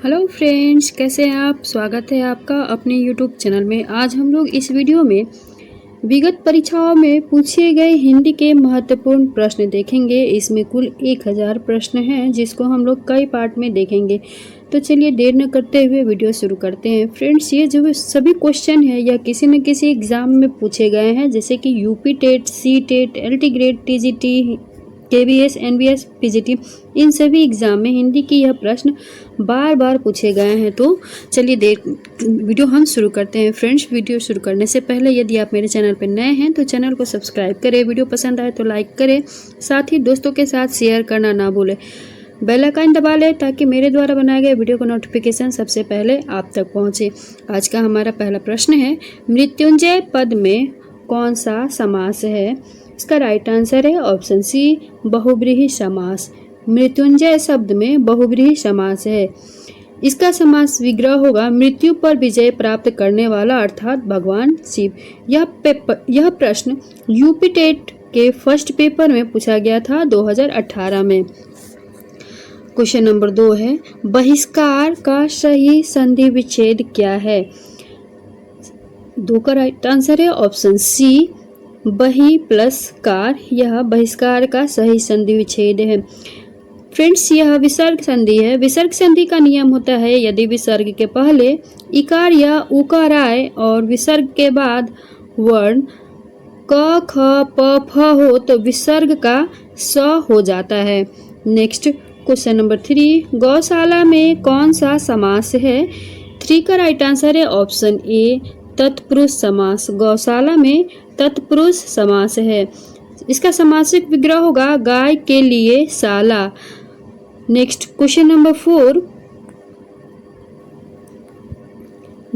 Hello friends, कैसे हैं आप। स्वागत है आपका अपने यूट्यूब चैनल में। आज हम लोग इस वीडियो में विगत परीक्षाओं में पूछे गए हिंदी के महत्वपूर्ण प्रश्न देखेंगे। इसमें कुल 1000 प्रश्न हैं जिसको हम लोग कई पार्ट में देखेंगे। तो चलिए देर न करते हुए वीडियो शुरू करते हैं। फ्रेंड्स, ये जो सभी क्वेश्चन है यह किसी न किसी एग्ज़ाम में पूछे गए हैं, जैसे कि UP TET, C TET, LT grade, TGT, KBS, NBS, PGT, इन सभी एग्ज़ाम में हिंदी की यह प्रश्न बार बार पूछे गए हैं। तो चलिए वीडियो हम शुरू करते हैं। फ्रेंड्स, वीडियो शुरू करने से पहले यदि आप मेरे चैनल पर नए हैं तो चैनल को सब्सक्राइब करें, वीडियो पसंद आए तो लाइक करें, साथ ही दोस्तों के साथ शेयर करना ना भूलें। बेल आइकन दबा लें ताकि मेरे द्वारा बनाए गए वीडियो का नोटिफिकेशन सबसे पहले आप तक पहुँचे। आज का हमारा पहला प्रश्न है, मृत्युंजय पद में कौन सा समास है। इसका राइट आंसर है ऑप्शन सी, बहुब्रीहि समास। मृत्युंजय शब्द में बहुब्रीहि समास है। इसका समास विग्रह होगा मृत्यु पर विजय प्राप्त करने वाला, अर्थात भगवान शिव। यह प्रश्न यूपी टेट के फर्स्ट पेपर में पूछा गया था 2018 में। क्वेश्चन नंबर 2 है, बहिष्कार का सही संधि विच्छेद क्या है। 2 का राइट आंसर है ऑप्शन सी, बहि प्लस कार। यह बहिष्कार का सही संधि विच्छेद है। फ्रेंड्स, यह विसर्ग संधि है। विसर्ग संधि का नियम होता है, यदि विसर्ग के पहले इकार या उकार आए और विसर्ग के बाद वर्ण क, ख, प, फ हो तो विसर्ग का स हो जाता है। नेक्स्ट क्वेश्चन नंबर 3, गौशाला में कौन सा समास है। 3 का राइट आंसर है ऑप्शन ए, तत्पुरुष समास। गौशाला में तत्पुरुष समास है। इसका समासिक विग्रह होगा गाय के लिए शाला। नेक्स्ट क्वेश्चन नंबर 4,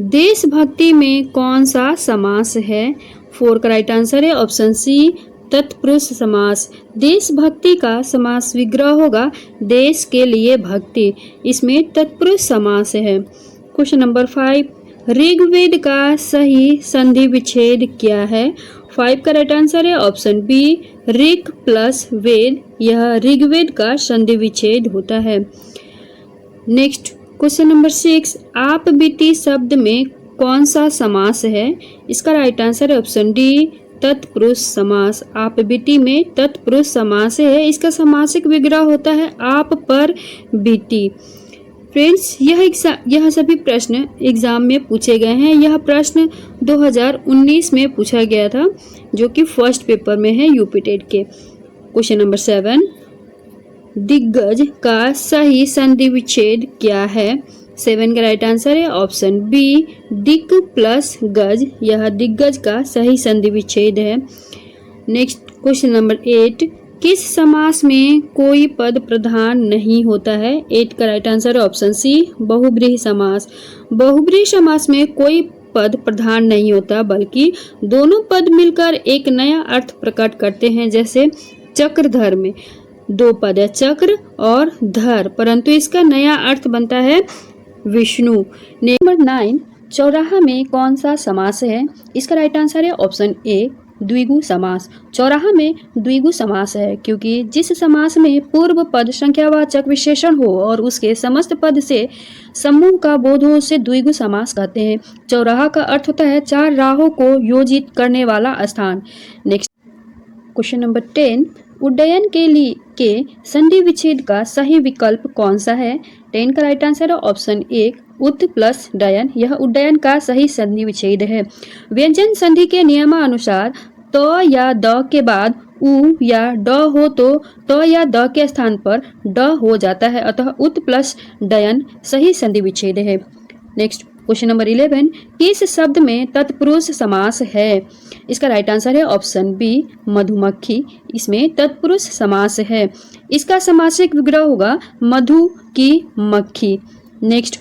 देशभक्ति में कौन सा समास है। 4 का राइट आंसर है ऑप्शन सी, तत्पुरुष समास। देशभक्ति का समास विग्रह होगा देश के लिए भक्ति। इसमें तत्पुरुष समास है। क्वेश्चन नंबर 5, ऋग्वेद का सही संधि विच्छेद क्या है। 5 का राइट आंसर है ऑप्शन बी, ऋग प्लस वेद। यह ऋग्वेद का संधि विच्छेद होता है। नेक्स्ट क्वेश्चन नंबर 6, आप बीती शब्द में कौन सा समास है। इसका राइट आंसर है ऑप्शन डी, तत्पुरुष समास। आप बीती में तत्पुरुष समास है। इसका समासिक विग्रह होता है आप पर बीती। फ्रेंड्स, यह सभी प्रश्न एग्जाम में पूछे गए हैं। यह प्रश्न 2019 में पूछा गया था, जो कि फर्स्ट पेपर में है यूपी टेट के। क्वेश्चन नंबर 7, दिग्गज का सही संधि विच्छेद क्या है। 7 का राइट आंसर है ऑप्शन बी, दिक् प्लस गज। यह दिग्गज का सही संधि विच्छेद है। नेक्स्ट क्वेश्चन नंबर 8, किस समास में कोई पद प्रधान नहीं होता है। 8 का राइट आंसर है ऑप्शन सी, बहुब्रीहि समास। बहुब्रीहि समास में कोई पद प्रधान नहीं होता, बल्कि दोनों पद मिलकर एक नया अर्थ प्रकट करते हैं। जैसे चक्रधर में 2 पद है, चक्र और धर, परंतु इसका नया अर्थ बनता है विष्णु। नंबर 9, चौराहा में कौन सा समास है। इसका राइट आंसर है ऑप्शन ए, द्विगु समास। चौराहा में द्विगु समास है क्योंकि जिस समास में पूर्व पद संख्यावाचक विशेषण हो और उसके समस्त पद से समूह का बोध हो उसे द्विगु समास कहते हैं। चौराहा का अर्थ होता है 4 राहों को योजित करने वाला स्थान। नेक्स्ट क्वेश्चन नंबर 10, उड्डयन के संधि विच्छेद का सही विकल्प कौन सा है। 10 का राइट आंसर है ऑप्शन ए, उत प्लस डयन। यह उड्डयन का सही संधि विच्छेद है। व्यंजन संधि के नियमानुसार त या द के बाद उ या ड हो तो त या द के स्थान पर ड हो जाता है, अतः उत प्लस डयन सही संधि विच्छेद है। नेक्स्ट क्वेश्चन नंबर 11, किस शब्द में तत्पुरुष समास है। इसका राइट आंसर है ऑप्शन बी, मधुमक्खी। इसमें तत्पुरुष समास है। इसका समासिक विग्रह होगा मधु की मक्खी। नेक्स्ट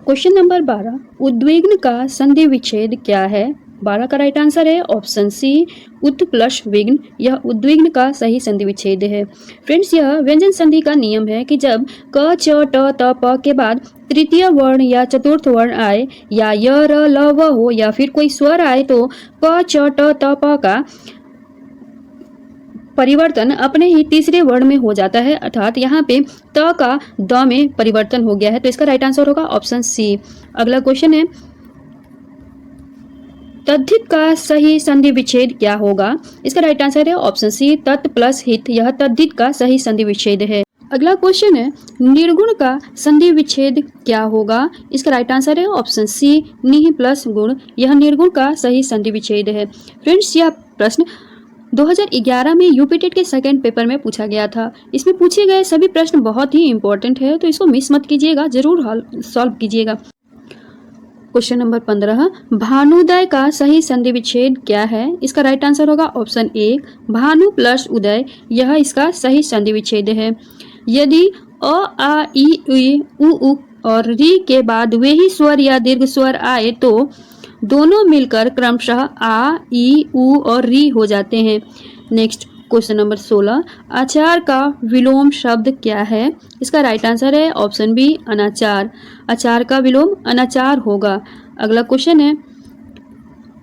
क्वेश्चन नंबर 12, उद्विग्न का संधि विच्छेद क्या है। 12 का राइट आंसर है ऑप्शन सी, उत प्लस विघ्न। यह उद्विग्न का सही संधि विच्छेद है। फ्रेंड्स, यह व्यंजन संधि का नियम है कि जब क, च, ट, त, प के बाद तृतीय वर्ण या चतुर्थ वर्ण आए या य, र, ल, व हो या फिर कोई स्वर आए तो प, च, ट, त, प का परिवर्तन अपने ही तीसरे वर्ण में हो जाता है, अर्थात यहाँ पे त का द में परिवर्तन हो गया है, तो इसका राइट आंसर होगा ऑप्शन सी। अगला क्वेश्चन है, तद्धित का सही संधि विच्छेद क्या होगा? इसका राइट आंसर है ऑप्शन सी, तत् प्लस हित, यह तद्धित का सही संधि विच्छेद है। अगला क्वेश्चन है, निर्गुण का संधि विच्छेद क्या होगा? इसका राइट आंसर है ऑप्शन सी, निह प्लस गुण, यह निर्गुण का सही संधि विच्छेद है। फ्रेंड्स, यह प्रश्न 2011 में यूपी टेट के सेकंड पेपर में पूछा गया था। इसमें पूछे गए सभी प्रश्न बहुत ही इंपॉर्टेंट है, तो इसको मिस मत कीजिएगा, जरूर सॉल्व कीजिएगा। क्वेश्चन नंबर 15, भानुदय का सही संधि विच्छेद क्या है? इसका राइट आंसर होगा ऑप्शन ए, भानु प्लस उदय, यह इसका सही संधि विच्छेद है। यदि अ, आ, ई, उ और री के बाद वे ही स्वर या दीर्घ स्वर आए तो दोनों मिलकर क्रमशः आ, ई, उ और री हो जाते हैं। नेक्स्ट क्वेश्चन नंबर 16, आचार का विलोम शब्द क्या है? इसका राइट आंसर है ऑप्शन बी, अनाचार। आचार का विलोम अनाचार होगा। अगला क्वेश्चन है,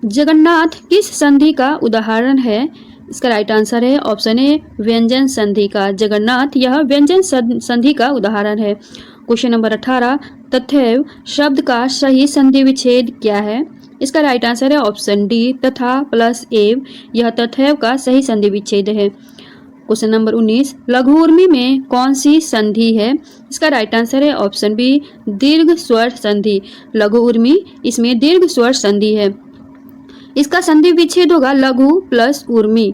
जगन्नाथ किस संधि का उदाहरण है? इसका राइट आंसर है ऑप्शन ए, व्यंजन संधि का। जगन्नाथ यह व्यंजन संधि का उदाहरण है। क्वेश्चन नंबर 18, तथैव शब्द का सही संधि विच्छेद क्या है? इसका राइट आंसर है ऑप्शन डी, तथा प्लस एव, यह तथैव का सही संधि विच्छेद है। क्वेश्चन नंबर 19, लघुउर्मी में कौन सी संधि है? इसका राइट आंसर है ऑप्शन बी, दीर्घ स्वर संधि। लघुउर्मी, इसमें दीर्घ स्वर संधि है, इसका संधि विच्छेद होगा लघु प्लस उर्मी।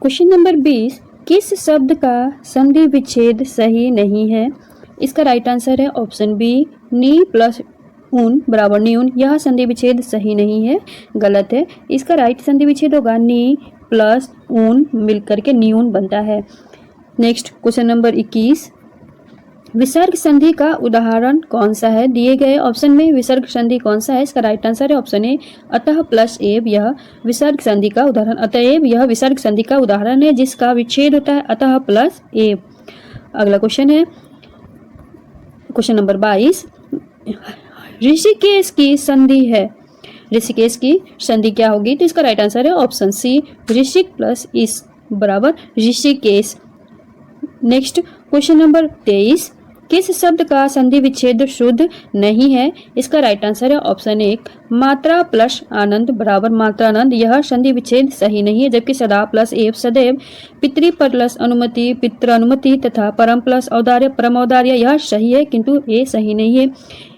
क्वेश्चन नंबर 20, किस शब्द का संधि विच्छेद सही नहीं है? इसका राइट आंसर है ऑप्शन बी, नी प्लस उन बराबर न्यून, यह संधि विच्छेद सही नहीं है, गलत है। इसका राइट संधि विच्छेद होगा नी प्लस ऊन मिलकर के न्यून बनता है। नेक्स्ट क्वेश्चन नंबर 21, विसर्ग संधि का उदाहरण कौन सा है? दिए गए ऑप्शन में विसर्ग संधि कौन सा है? इसका राइट आंसर है ऑप्शन ए, अतः प्लस एव, यह विसर्ग संधि का उदाहरण। अतएव यह विसर्ग संधि का उदाहरण है जिसका विच्छेद होता है अतः प्लस एव। अगला क्वेश्चन है क्वेश्चन नंबर 22, ऋषिकेश की संधि है। ऋषिकेश की संधि क्या होगी? तो इसका राइट आंसर है ऑप्शन सी, ऋषिक प्लस इस बराबर ऋषिकेश। नेक्स्ट क्वेश्चन नंबर 23, किस शब्द का संधि विच्छेद शुद्ध नहीं है? इसका राइट आंसर है ऑप्शन एक, मात्रा प्लस आनंद बराबर मात्रानंद, यह संधि विच्छेद सही नहीं है। जबकि सदा प्लस एव सदैव, पितृ प्लस अनुमति पितृ अनुमति तथा परम प्लस औदार्य परम औदार्य, यह सही है किंतु ये सही नहीं है।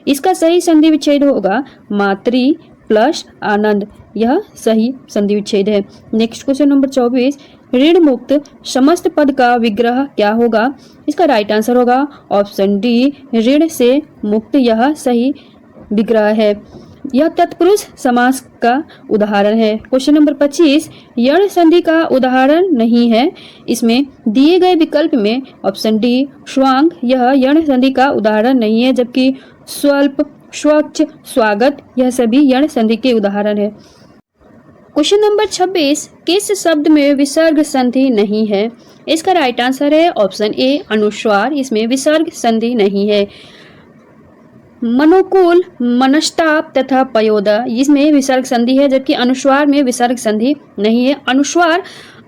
इसका सही संधि विच्छेद होगा मातृ प्लस आनंद, यह सही संधि विच्छेद है। नेक्स्ट क्वेश्चन नंबर 24, ऋण मुक्त समस्त पद का विग्रह क्या होगा? इसका राइट आंसर होगा ऑप्शन डी, ऋण से मुक्त, यह सही विग्रह है। यह तत्पुरुष समास का उदाहरण है। क्वेश्चन नंबर 25, यण संधि का उदाहरण नहीं है। इसमें दिए गए विकल्प में ऑप्शन डी, स्वांग, यह यण संधि का उदाहरण नहीं है। जबकि स्वल्प, स्वच्छ, स्वागत, यह सभी यण संधि के उदाहरण है। क्वेश्चन नंबर 26, किस शब्द में विसर्ग संधि नहीं है? इसका राइट आंसर है ऑप्शन ए, अनुस्वार, इसमें विसर्ग संधि नहीं है। मनोकूल, मनस्ताप तथा पयोदय, इसमें विसर्ग संधि है, जबकि अनुस्वार में विसर्ग संधि नहीं है। अनुस्वार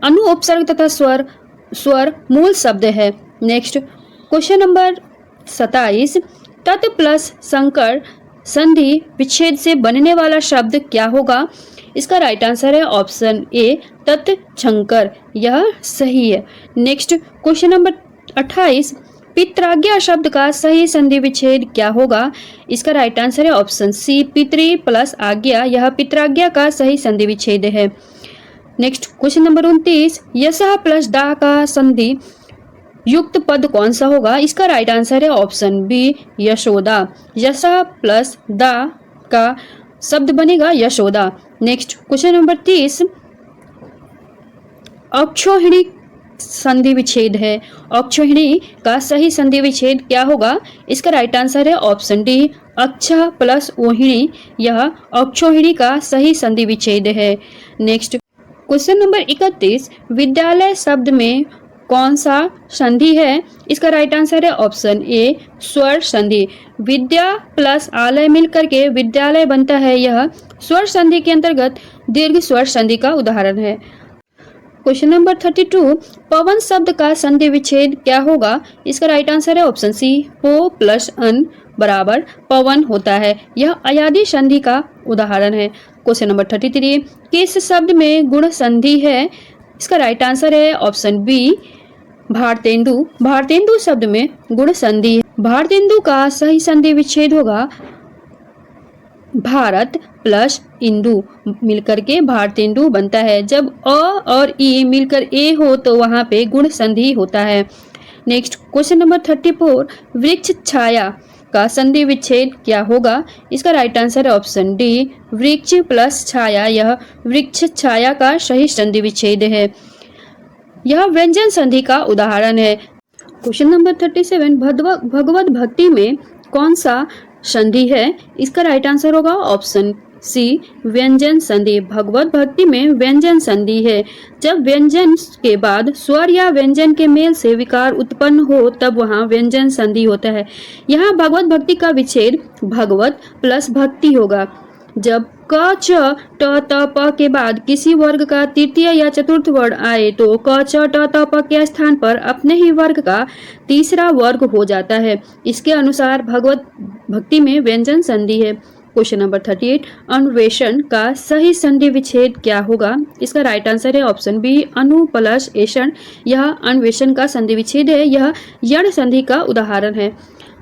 अनु उपसर्ग तथा स्वर मूल शब्द है। नेक्स्ट क्वेश्चन नंबर 27, तत् प्लस संकर संधि विच्छेद से बनने वाला शब्द क्या होगा? इसका राइट आंसर है ऑप्शन ए, तत्छंकर, यह सही है। नेक्स्ट क्वेश्चन नंबर 28, पित्राज्ञा शब्द का सही संधि विच्छेद क्या होगा? इसका राइट आंसर है ऑप्शन सी, पितृ प्लस आज्ञा, यह पित्राज्ञा का सही संधि विच्छेद है। नेक्स्ट क्वेश्चन नंबर 29, यशः प्लस दा का संधि युक्त पद कौन सा होगा? इसका राइट आंसर है ऑप्शन बी, यशोदा। यशः प्लस दा का शब्द बनेगा यशोदा। नेक्स्ट क्वेश्चन नंबर 30, अक्षोहिणी संधि विच्छेद है। अक्षोहिणी का सही संधि विच्छेद क्या होगा? इसका राइट आंसर है ऑप्शन डी, अक्ष प्लस ओहिणी, यह अक्षोहिणी का सही संधि विच्छेद है। नेक्स्ट क्वेश्चन नंबर 31, विद्यालय शब्द में कौन सा संधि है? इसका राइट आंसर है ऑप्शन ए, स्वर संधि। विद्या प्लस आलय मिलकर के विद्यालय बनता है, यह स्वर संधि के अंतर्गत दीर्घ स्वर संधि का उदाहरण है। क्वेश्चन नंबर 32, पवन शब्द का संधि विच्छेद क्या होगा? इसका राइट आंसर है ऑप्शन सी, पो प्लस अन बराबर पवन होता है। यह अयादी संधि का उदाहरण है। क्वेश्चन नंबर 33, किस शब्द में गुण संधि है? इसका राइट आंसर है ऑप्शन बी, भारतेंदु। भारतेंदु शब्द में गुण संधि है। भारतेंदु का सही संधि विच्छेद होगा भारत प्लस इंदु मिलकर के भारतेंदु बनता है। जब अ और ई मिलकर ए हो तो वहां पे गुण संधि होता है। नेक्स्ट क्वेश्चन नंबर 34, वृक्ष छाया का संधि विच्छेद क्या होगा? इसका राइट आंसर है ऑप्शन डी, वृक्ष प्लस छाया। यह वृक्ष छाया का सही संधि विच्छेद है। यह व्यंजन संधि का उदाहरण है। क्वेश्चन नंबर 37, भगवत भक्ति में कौन सा संधि है? इसका राइट आंसर होगा ऑप्शन सी, व्यंजन संधि। भगवत भक्ति में व्यंजन संधि है। जब व्यंजन के बाद स्वर या व्यंजन के मेल से विकार उत्पन्न हो तब वहाँ व्यंजन संधि होता है। यहाँ भगवत भक्ति का विच्छेद भगवत प्लस भक्ति होगा। जब क च ट त प के बाद किसी वर्ग का तृतीय या चतुर्थ वर्ण आए तो क च ट त प के स्थान पर अपने ही वर्ग का तीसरा वर्ग हो जाता है। इसके अनुसार भगवत भक्ति में व्यंजन संधि है। क्वेश्चन नंबर 38, अन्वेषण का सही संधि विच्छेद क्या होगा? इसका राइट आंसर है ऑप्शन बी, अनु प्लस एषण। यह अन्वेषण का संधि विच्छेद है। यह यण संधि का उदाहरण है।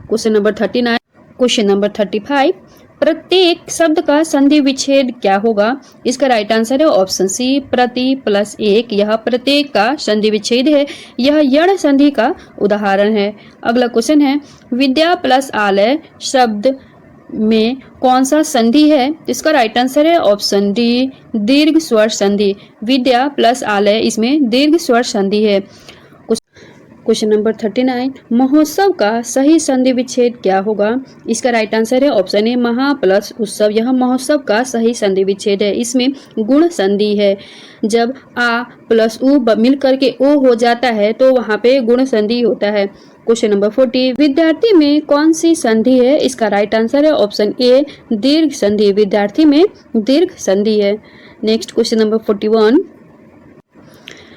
क्वेश्चन नंबर 39, क्वेश्चन नंबर 35, प्रत्येक शब्द का संधि विच्छेद क्या होगा? इसका राइट आंसर है ऑप्शन सी, प्रति प्लस एक। यह प्रत्येक का संधि विच्छेद है। यह यण संधि का उदाहरण है। अगला क्वेश्चन है, विद्या प्लस आलय शब्द में कौन सा संधि है? इसका राइट आंसर है ऑप्शन डी, दीर्घ स्वर संधि। विद्या प्लस आलय इसमें दीर्घ स्वर संधि है। क्वेश्चन नंबर 39, महोत्सव का सही संधि विच्छेद क्या होगा? इसका राइट आंसर है ऑप्शन ए, महा प्लस उत्सव। यह महोत्सव का सही संधि विच्छेद है। इसमें गुण संधि है। जब आ प्लस उ मिल करके ओ हो जाता है तो वहाँ पे गुण संधि होता है। क्वेश्चन नंबर 40, विद्यार्थी में कौन सी संधि है? इसका राइट आंसर है ऑप्शन ए, दीर्घ संधि। विद्यार्थी में दीर्घ संधि है। नेक्स्ट क्वेश्चन नंबर 41,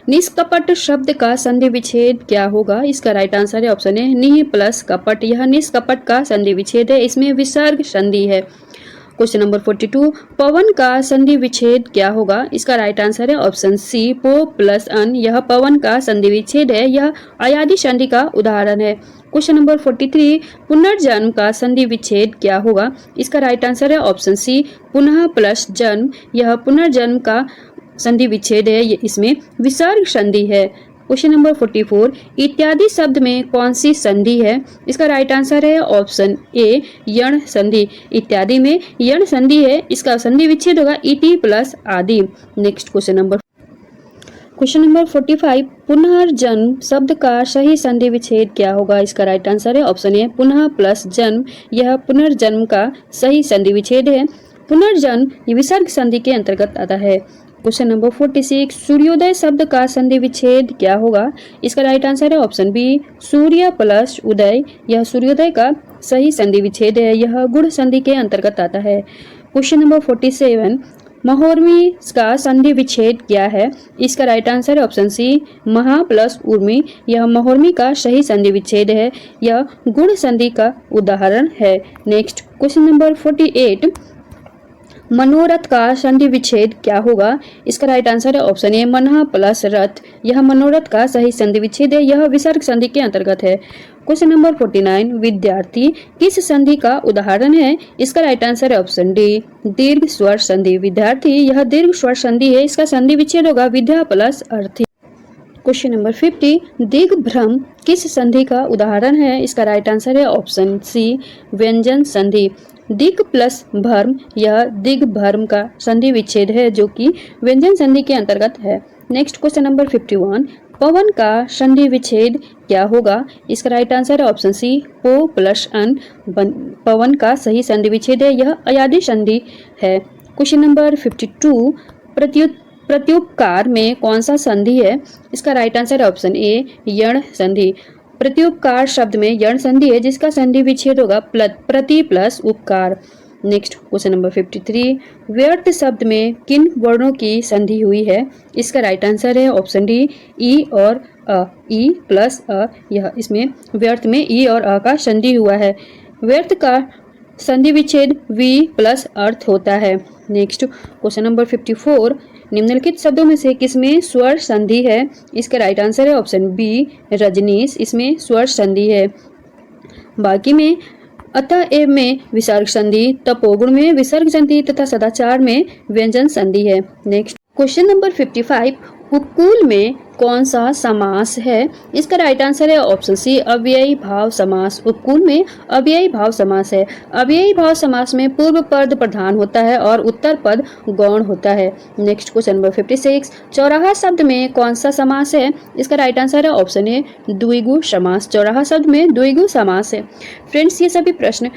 निष्कपट शब्द का संधि विच्छेद क्या होगा? इसका राइट आंसर है ऑप्शन ए, निह प्लस कपट। यह निष्कपट का संधि विच्छेद है। इसमें विसर्ग संधि है। क्वेश्चन नंबर 42, पवन का संधि विच्छेद क्या होगा? इसका राइट आंसर है ऑप्शन सी, पो प्लस अन। यह पवन का संधि विच्छेद है। यह अयादी संधि का उदाहरण है। क्वेश्चन नंबर 43, पुनर्जन्म का संधि विच्छेद क्या होगा? इसका राइट आंसर है ऑप्शन सी, पुनः प्लस जन्म। यह पुनर्जन्म का संधि विच्छेद है। इसमें विसर्ग संधि है। क्वेश्चन नंबर 44, इत्यादि शब्द में कौन सी संधि है? इसका राइट आंसर है ऑप्शन ए, यण संधि। इत्यादि में यण संधि है। इसका संधि विच्छेद होगा इति प्लस आदि। नेक्स्ट क्वेश्चन नंबर 45, पुनर्जन्म शब्द का सही संधि विच्छेद क्या होगा? इसका राइट आंसर है ऑप्शन ए, पुनः प्लस जन्म। यह पुनर्जन्म का सही संधि विच्छेद है। पुनर्जन्म विसर्ग संधि के अंतर्गत आता है। क्वेश्चन नंबर 46, सूर्योदय शब्द का संधि विच्छेद क्या होगा? इसका राइट आंसर है ऑप्शन बी, सूर्य प्लस उदय। यह सूर्योदय का सही संधि विच्छेद है। यह गुण संधि के अंतर्गत आता है। क्वेश्चन नंबर 47, महोर्मी का संधि विच्छेद क्या है? इसका राइट आंसर है ऑप्शन सी, महा प्लस उर्मी। यह महोर्मी का सही संधि विच्छेद है। यह गुण संधि का उदाहरण है। नेक्स्ट क्वेश्चन नंबर 48, मनोरथ का संधि विच्छेद क्या होगा? इसका राइट आंसर है ऑप्शन ए, मनः प्लस रथ। यह मनोरथ का सही संधि विच्छेद है। यह विसर्ग संधि के अंतर्गत है। क्वेश्चन नंबर 49, विद्यार्थी किस संधि का उदाहरण है? इसका राइट आंसर है ऑप्शन डी, दीर्घ स्वर संधि। विद्यार्थी यह दीर्घ स्वर संधि है। इसका संधि विच्छेद होगा विद्या प्लस अर्थी। क्वेश्चन नंबर 50, दिग्भ्रम किस संधि का उदाहरण है? इसका राइट आंसर है ऑप्शन सी, व्यंजन संधि। दिग प्लस भर्म यह दिग्भ्रम का संधि विच्छेद है जो कि व्यंजन संधि के अंतर्गत है। नेक्स्ट क्वेश्चन नंबर 51, पवन का संधि विच्छेद क्या होगा? इसका राइट आंसर है ऑप्शन सी, पो प्लस अन। पवन का सही संधि विच्छेद है। यह अयादी संधि है। क्वेश्चन नंबर 52, प्रत्युपकार में कौन सा संधि है? इसका राइट आंसर है ऑप्शन ए, यण संधि। प्रत्युपकार शब्द में यण संधि है जिसका संधि विच्छेद होगा प्रति प्लस उपकार। नेक्स्ट क्वेश्चन नंबर 53, व्यर्थ शब्द में किन वर्णों की संधि हुई है? इसका राइट आंसर है ऑप्शन डी ई और अ। ई प्लस अ, यह इसमें व्यर्थ में ई और अ का संधि हुआ है। व्यर्थ का संधि विच्छेद वी प्लस अर्थ होता है। नेक्स्ट क्वेश्चन नंबर 54, निम्नलिखित शब्दों में से किसमें स्वर संधि है? इसका राइट आंसर है ऑप्शन बी रजनीश, इसमें स्वर संधि है। बाकी में अतः एव में विसर्ग संधि, तपोगुण में विसर्ग संधि तथा सदाचार में व्यंजन संधि है। नेक्स्ट क्वेश्चन नंबर 55, उपकूल में कौन सा समास है? इसका राइट आंसर है ऑप्शन सी अव्ययी भाव समास। उपकूल में अव्ययी भाव समास है। अव्ययी भाव समास में पूर्व पद प्रधान होता है और उत्तर पद गौण होता है। नेक्स्ट क्वेश्चन नंबर 56, चौराहा शब्द में कौन सा समास है? इसका राइट आंसर है ऑप्शन ए द्विगु समास। चौराहा शब्द में द्विगु समास है। फ्रेंड्स, ये सभी प्रश्न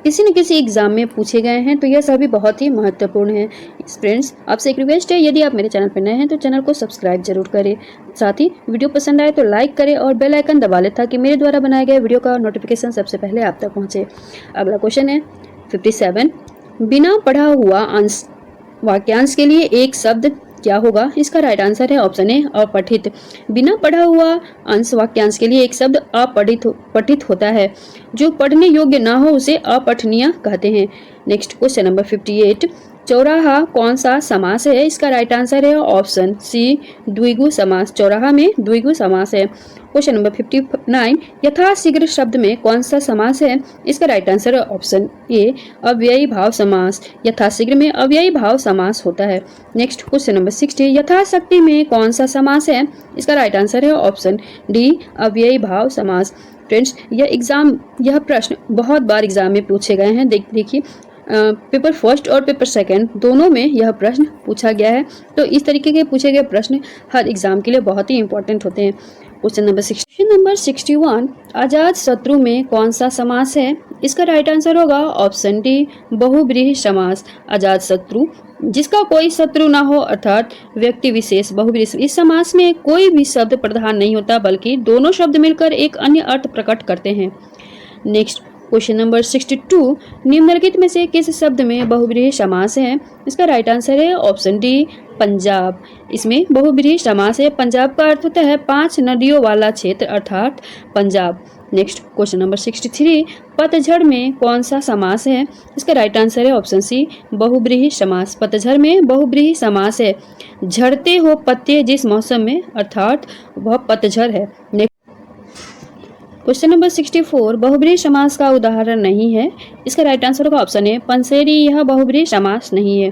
किसी न किसी एग्जाम में पूछे गए हैं, तो यह सभी बहुत ही महत्वपूर्ण है। फ्रेंड्स, आपसे एक रिक्वेस्ट है, यदि आप मेरे चैनल पर नए हैं तो चैनल को सब्सक्राइब जरूर करें। साथ ही वीडियो पसंद आए तो लाइक करें और बेल आइकन दबा लें ताकि मेरे द्वारा बनाए गए वीडियो का नोटिफिकेशन सबसे पहले आप तक पहुंचे। अगला क्वेश्चन है 57, बिना पढ़ा हुआ अंश वाक्यांश के लिए एक शब्द क्या होगा? इसका राइट आंसर है ऑप्शन ए अपठित। बिना पढ़ा हुआ अंश वाक्यांश के लिए एक शब्द अपठित होता है। जो पढ़ने योग्य ना हो उसे अपठनीय कहते हैं। नेक्स्ट क्वेश्चन नंबर 58, चौराहा कौन सा समास है? इसका राइट आंसर है ऑप्शन सी द्विगु समास। चौराहा में द्विगु समास है। क्वेश्चन नंबर 59, यथाशीघ्र शब्द में कौन सा समास है? इसका राइट आंसर है ऑप्शन ए अव्ययी भाव समास। यथाशीघ्र में अव्ययी भाव समास होता है। नेक्स्ट क्वेश्चन नंबर 60, यथाशक्ति में कौन सा समास है? इसका राइट आंसर है ऑप्शन डी अव्ययी भाव समास। फ्रेंड्स, यह प्रश्न बहुत बार एग्जाम में पूछे गए हैं। देखिए पेपर फर्स्ट और पेपर सेकंड दोनों में यह प्रश्न पूछा गया है। तो इस तरीके के पूछे गए प्रश्न हर एग्जाम के लिए बहुत ही इंपॉर्टेंट होते हैं। क्वेश्चन नंबर 61, आजाद शत्रु में कौन सा समास है? इसका राइट आंसर होगा ऑप्शन डी बहुव्रीहि समास। आजाद शत्रु जिसका कोई शत्रु ना हो अर्थात व्यक्ति विशेष बहुव्रीहि। इस समास में कोई भी शब्द प्रधान नहीं होता बल्कि दोनों शब्द मिलकर एक अन्य अर्थ प्रकट करते हैं। नेक्स्ट क्वेश्चन नंबर 62, निम्नलिखित में से किस शब्द में बहुव्रीहि समास है? इसका राइट आंसर है ऑप्शन डी पंजाब। इसमें बहुव्रीहि समास है। पंजाब का अर्थ होता है 5 नदियों वाला क्षेत्र अर्थात पंजाब। नेक्स्ट क्वेश्चन नंबर 63, पतझड़ में कौन सा समास है? इसका राइट आंसर है ऑप्शन सी बहुव्रीहि समास। पतझड़ में बहुव्रीहि समास है। झड़ते हो पत्ते जिस मौसम में अर्थात वह पतझड़ है। क्वेश्चन नंबर 64, बहुव्रीहि समास का उदाहरण नहीं है। इसका राइट आंसर होगा ऑप्शन ए पंसेरी। यह बहुव्रीहि समास नहीं है।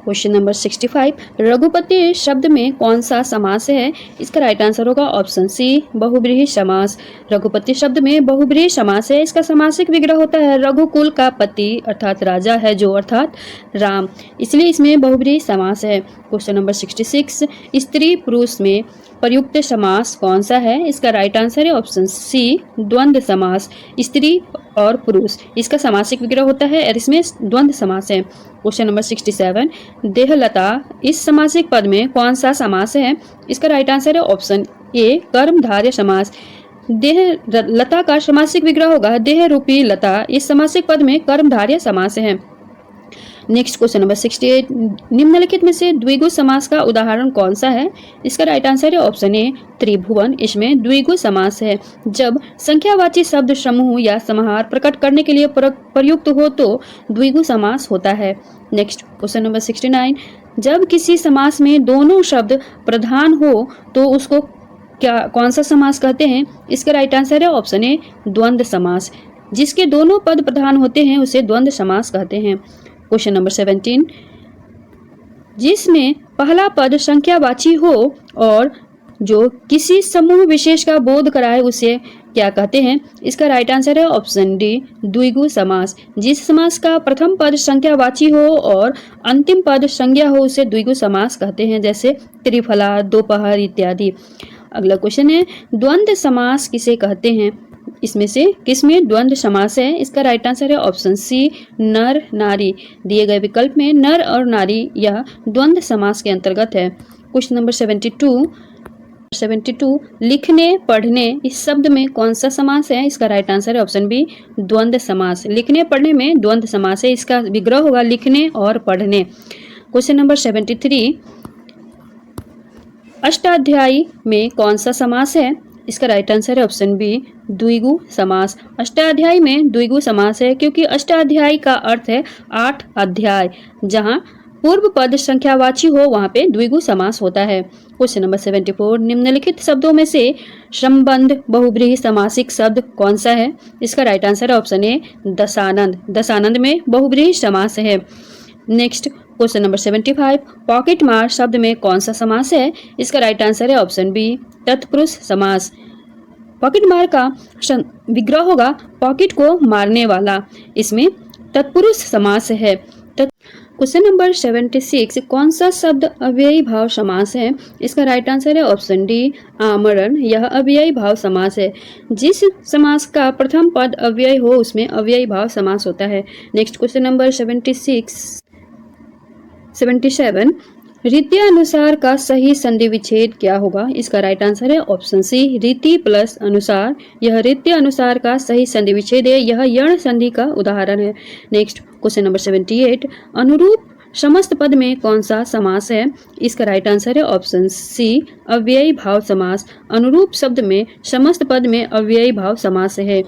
क्वेश्चन नंबर 65, रघुपति शब्द में कौन सा समास है? इसका राइट आंसर होगा ऑप्शन सी बहुव्रीहि समास। रघुपति शब्द में बहुव्रीहि समास है। इसका समासिक विग्रह होता है रघुकुल का पति अर्थात राजा है जो अर्थात राम, इसलिए इसमें बहुव्रीहि समास है। क्वेश्चन नंबर 66, स्त्री पुरुष में प्रयुक्त समास कौन सा है? इसका राइट आंसर है ऑप्शन सी द्वंद्व समास। स्त्री और पुरुष इसका समासिक विग्रह होता है और इसमें द्वंद्व समास है। क्वेश्चन नंबर 67, देहलता इस समासिक पद में कौन सा समास है? इसका राइट आंसर है ऑप्शन ए कर्मधारय समास। देह लता का समासिक विग्रह होगा देह रूपी लता। इस समासिक पद में कर्मधारय समास है। नेक्स्ट क्वेश्चन नंबर 68, निम्नलिखित में से द्विगु समास का उदाहरण कौन सा है? इसका राइट आंसर है ऑप्शन ए त्रिभुवन। इसमें द्विगु समास है। जब संख्यावाची शब्द समूह या समाहार प्रकट करने के लिए प्रयुक्त हो तो द्विगु समास होता है। नेक्स्ट क्वेश्चन नंबर 69, जब किसी समास में दोनों शब्द प्रधान हो तो उसको कौन सा समास कहते हैं? इसका राइट आंसर है ऑप्शन ए द्वंद्व समास। जिसके दोनों पद प्रधान होते हैं उसे द्वंद्व समास कहते हैं। क्वेश्चन नंबर 17, जिसमें पहला पद संख्यावाची हो और जो किसी समूह विशेष का बोध कराए उसे क्या कहते हैं? इसका राइट आंसर है ऑप्शन डी द्विगु समास। जिस समास का प्रथम पद संख्यावाची हो और अंतिम पद संज्ञा हो उसे द्विगु समास कहते हैं, जैसे त्रिफला, दोपहर इत्यादि। अगला क्वेश्चन है, द्वंद्व समास किसे कहते हैं? इसमें से किसमें द्वंद्व समास है? इसका राइट आंसर है ऑप्शन सी नर नारी। दिए गए विकल्प में नर और नारी यह द्वंद्व समास के अंतर्गत है। क्वेश्चन नंबर 72, 72 लिखने पढ़ने इस शब्द में कौन सा समास है? इसका राइट आंसर है ऑप्शन बी द्वंद्व समास। लिखने पढ़ने में द्वंद्व समास है, इसका विग्रह होगा लिखने और पढ़ने। क्वेश्चन नंबर 73 अष्टाध्यायी में कौन सा समास है? इसका राइट आंसर है ऑप्शन बी द्विगु समास। अष्टाध्यायी में द्विगु समास है क्योंकि अष्टाध्यायी का अर्थ है 8 अध्याय, जहां पूर्व पद संख्यावाची हो वहां पे द्विगु समास होता है। क्वेश्चन नंबर 74 निम्नलिखित शब्दों में से संबंध बहुब्रीहि समासिक शब्द कौन सा है? इसका राइट आंसर है ऑप्शन ए दशानंद। दशानंद में बहुब्रीहि समास है। नेक्स्ट क्वेश्चन नंबर 75 पॉकेट मार शब्द में कौन सा समास है? इसका राइट आंसर है ऑप्शन बी तत्पुरुष समास। पॉकेट मार का विग्रह होगा पॉकेट को मारने वाला, इसमें तत्पुरुष समास है। क्वेश्चन नंबर 76 कौन सा शब्द अव्ययी भाव समास है? इसका राइट आंसर है ऑप्शन डी आमरण। यह अव्ययी भाव समास है। जिस समास का प्रथम पद अव्ययी हो उसमें अव्ययी भाव समास होता है। नेक्स्ट क्वेश्चन नंबर 77 रीत्यानुसार का सही संधि विच्छेद क्या होगा? इसका राइट आंसर है ऑप्शन सी रीति प्लस अनुसार। यह रीत्य अनुसार का सही संधि विच्छेद है, यह यण संधि का उदाहरण है। नेक्स्ट क्वेश्चन नंबर 78 अनुरूप समस्त पद में कौन सा समास है? इसका राइट आंसर है ऑप्शन सी अव्ययी भाव समास। अनुरूप शब्द में समस्त पद में अव्ययी भाव समास है।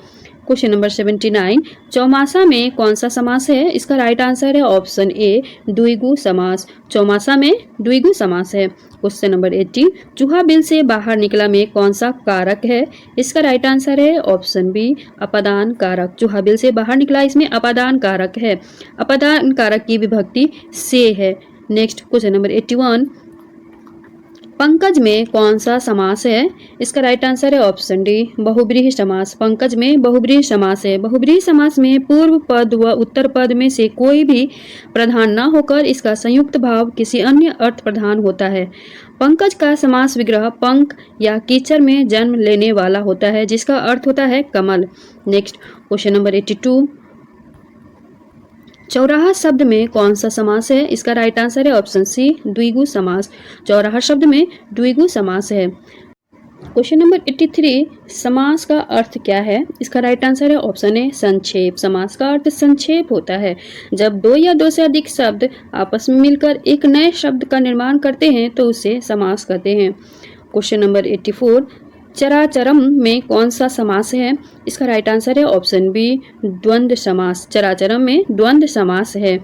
क्वेश्चन नंबर 79 चौमासा में कौन सा समास है? इसका राइट आंसर है ऑप्शन ए द्विगु समास। चौमासा में द्विगु समास है। क्वेश्चन नंबर 80 चूहा बिल से बाहर निकला में कौन सा कारक है? इसका राइट आंसर है ऑप्शन बी अपादान कारक। चूहा बिल से बाहर निकला इसमें अपादान कारक है। अपादान कारक की विभक्ति से है। नेक्स्ट क्वेश्चन नंबर 81 पंकज में कौन सा समास है? इसका राइट आंसर है ऑप्शन डी बहुब्रीहि समास। पंकज में बहुब्रीहि समास है। बहुब्रीहि समास में पूर्व पद व उत्तर पद में से कोई भी प्रधान न होकर इसका संयुक्त भाव किसी अन्य अर्थ प्रधान होता है। पंकज का समास विग्रह पंक या कीचड़ में जन्म लेने वाला होता है, जिसका अर्थ होता है कमल। नेक्स्ट क्वेश्चन नंबर 82 चौराहा शब्द में कौन सा समास है? इसका राइट आंसर है ऑप्शन सी द्विगु समास। चौराहा शब्द में द्विगु समास है। क्वेश्चन नंबर 83 समास का अर्थ क्या है? इसका राइट आंसर है ऑप्शन ए संक्षेप। समास का अर्थ संक्षेप होता है। जब दो या दो से अधिक शब्द आपस में मिलकर एक नए शब्द का निर्माण करते हैं तो उसे समास कहते हैं। क्वेश्चन नंबर 84 चराचरम में कौन सा समास है? इसका राइट आंसर है ऑप्शन बी द्वंद्व समास। चराचरम में द्वंद्व समास है।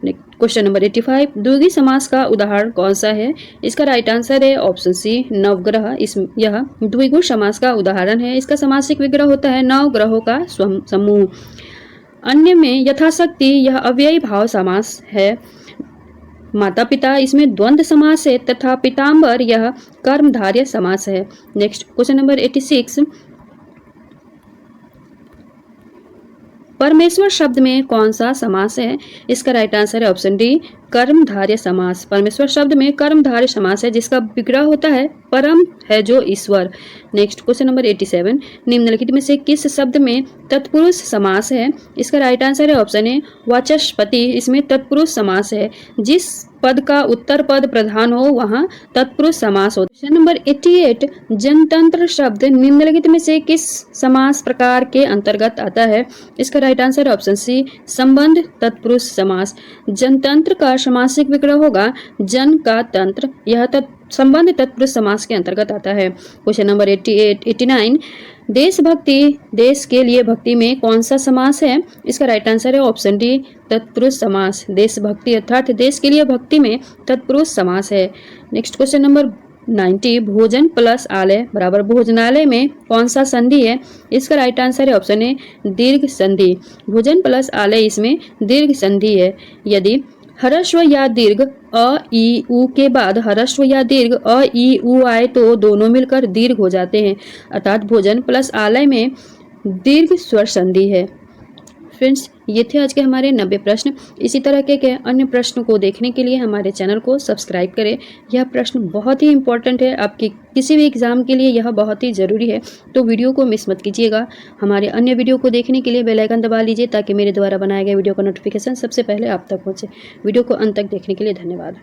क्वेश्चन नंबर 85 द्विगु समास का उदाहरण कौन सा है? इसका राइट आंसर है ऑप्शन सी नवग्रह। यह द्विगु समास का उदाहरण है। इसका समासिक विग्रह होता है नवग्रहों का समूह। अन्य में यथाशक्ति यह अव्ययी भाव समास है। माता पिता इसमें द्वंद्व समास है तथा पीताम्बर यह कर्मधारय समास है। नेक्स्ट क्वेश्चन नंबर 86 परमेश्वर शब्द में कौन सा समास है? इसका राइट आंसर है ऑप्शन डी कर्मधारय समास। परमेश्वर शब्द में कर्मधारय समास है, जिसका विग्रह होता है परम है जो ईश्वर। नेक्स्ट क्वेश्चन नंबर 87 निम्नलिखित में से किस शब्द में तत्पुरुष समास है? इसका राइट आंसर है ऑप्शन ए वाचस्पति। इसमें तत्पुरुष समास है। जिस पद का उत्तर पद प्रधान हो वहां तत्पुरुष समास होता है। क्वेश्चन नंबर 88 जनतंत्र शब्द निम्नलिखित में से किस समास प्रकार के अंतर्गत आता है? इसका राइट आंसर ऑप्शन सी संबंध तत्पुरुष समास। जनतंत्र का समासिक विग्रह होगा जन का तंत्र। यह संबंध तत्पुरुष समास के अंतर्गत आता है। क्वेश्चन नंबर 89 देशभक्ति देश के लिए भक्ति में कौन सा समास है? इसका राइट आंसर है ऑप्शन डी तत्पुरुष समास। देशभक्ति अर्थात देश के लिए भक्ति में तत्पुरुष समास है। नेक्स्ट क्वेश्चन नंबर 90 भोजन प्लस आलय बराबर भोजनालय में कौन सा संधि है? इसका राइट आंसर है ऑप्शन ए दीर्घ संधि। भोजन प्लस आलय इसमें दीर्घ संधि है। यदि ह्रस्व या दीर्घ अ ई उ के बाद ह्रस्व या दीर्घ अ ई उ आए तो दोनों मिलकर दीर्घ हो जाते हैं, अर्थात भोजन प्लस आलय में दीर्घ स्वर संधि है। फ्रेंड्स, ये थे आज के हमारे 90 प्रश्न। इसी तरह के अन्य प्रश्नों को देखने के लिए हमारे चैनल को सब्सक्राइब करें। यह प्रश्न बहुत ही इंपॉर्टेंट है, आपकी किसी भी एग्जाम के लिए यह बहुत ही ज़रूरी है, तो वीडियो को मिस मत कीजिएगा। हमारे अन्य वीडियो को देखने के लिए बेल आइकन दबा लीजिए ताकि मेरे द्वारा बनाए गए वीडियो का नोटिफिकेशन सबसे पहले आप तक पहुँचे। वीडियो को अंत तक देखने के लिए धन्यवाद।